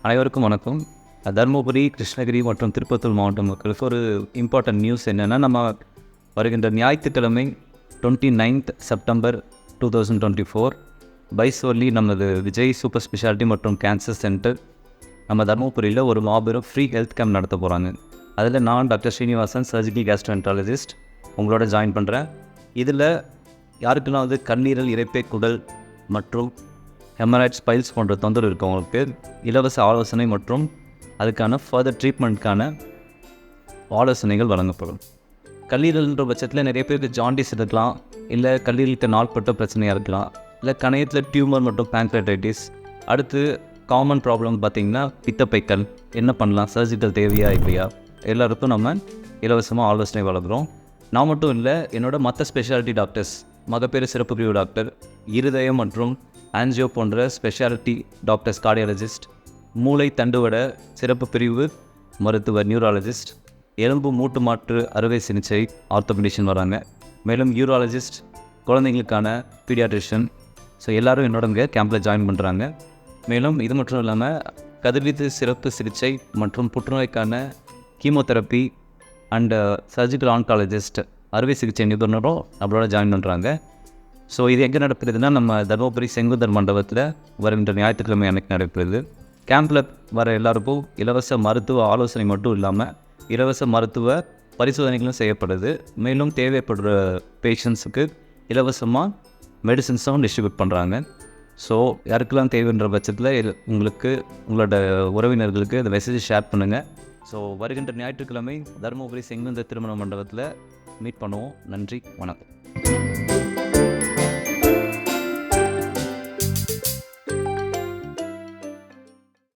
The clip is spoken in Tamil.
அனைவருக்கும் வணக்கம். தருமபுரி, கிருஷ்ணகிரி மற்றும் திருப்பத்தூர் மாவட்ட மக்களுக்கு ஒரு இம்பார்ட்டன்ட் நியூஸ் என்னென்னா, நம்ம வருகின்ற ஞாயிற்றுக்கிழமை 29th செப்டம்பர் 2024 பை சொல்லி நமது விஜய் சூப்பர் ஸ்பெஷாலிட்டி மற்றும் கேன்சர் சென்டர் நம்ம தருமபுரியில் ஒரு மாபெரும் ஃப்ரீ ஹெல்த் கேம்ப் நடத்த போகிறாங்க. அதில் நான் டாக்டர் ஸ்ரீனிவாசன், சர்ஜிக்கல் கேஸ்ட்ரோஎன்ட்ராலஜிஸ்ட் உங்களோட ஜாயின் பண்ணுறேன். இதில் யாருக்கெல்லாம் கல்லீரல், இரைப்பை குடல் மற்றும் ஹெமராய்ட்ஸ், பைல்ஸ் போன்ற தொந்தரவு இருக்கவங்களுக்கு இலவச ஆலோசனை மற்றும் அதுக்கான ஃபர்தர் ட்ரீட்மெண்ட்கான ஆலோசனைகள் வழங்கப்படும். கல்லீரல்ன்ற பட்சத்தில் நிறைய பேருக்கு ஜாண்டிஸ் இருக்கலாம், இல்லை கல்லீரலுக்கு நாள்பட்ட பிரச்சனையாக இருக்கலாம், இல்லை கணையத்தில் டியூமர் மற்றும் பேங்க்ரைட்டிஸ். அடுத்து காமன் ப்ராப்ளம் பார்த்திங்கன்னா பித்தப்பைக்கல், என்ன பண்ணலாம், சர்ஜிக்கல் தேவையா இல்லையா, எல்லாருக்கும் நம்ம இலவசமாக ஆலோசனை வழங்குகிறோம். நான் மட்டும் இல்லை, என்னோட மற்ற ஸ்பெஷாலிட்டி டாக்டர்ஸ், மகப்பேறு சிறப்பு பிரிவு டாக்டர், இருதயம் மற்றும் ஆன்ஜியோ போன்ற ஸ்பெஷாலிட்டி டாக்டர்ஸ், கார்டியாலஜிஸ்ட், மூளை தண்டுவட சிறப்பு பிரிவு மருத்துவர், நியூராலஜிஸ்ட், எலும்பு மூட்டு மாற்று அறுவை சிகிச்சை ஆர்த்தோபெடிஷன் வராங்க. மேலும் யூராலஜிஸ்ட், குழந்தைங்களுக்கான பீடியாட்ரிஷியன். ஸோ எல்லோரும் என்னோட இங்கே கேம்பில் ஜாயின் பண்ணுறாங்க. மேலும் இது மட்டும் இல்லாமல் கதிர்வீச்சு சிறப்பு சிகிச்சை மற்றும் புற்றுநோய்க்கான கீமோதெரப்பி அண்டு சர்ஜிக்கல் ஆன்காலஜிஸ்ட், அறுவை சிகிச்சை நிபுணரும் நம்மளோட ஜாயின் பண்ணுறாங்க. ஸோ இது எங்கே நடக்கிறதுனா, நம்ம தருமபுரி செங்குந்தர் மண்டபத்தில் வருகின்ற ஞாயிற்றுக்கிழமை அன்றைக்கி நடக்கிறது. கேம்பில் வர எல்லாருக்கும் இலவச மருத்துவ ஆலோசனை மட்டும் இல்லாமல் இலவச மருத்துவ பரிசோதனைகளும் செய்யப்படுது. மேலும் தேவைப்படுற பேஷண்ட்ஸுக்கு இலவசமாக மெடிசன்ஸும் டிஸ்ட்ரிபியூட் பண்ணுறாங்க. ஸோ யாருக்கெல்லாம் தேவைன்ற பட்சத்தில் உங்களுக்கு உங்களோட உறவினர்களுக்கு இந்த மெசேஜை ஷேர் பண்ணுங்கள். ஸோ வருகின்ற ஞாயிற்றுக்கிழமை தருமபுரி செங்குந்தர் திருமண மண்டபத்தில் மீட் பண்ணுவோம். நன்றி, வணக்கம்.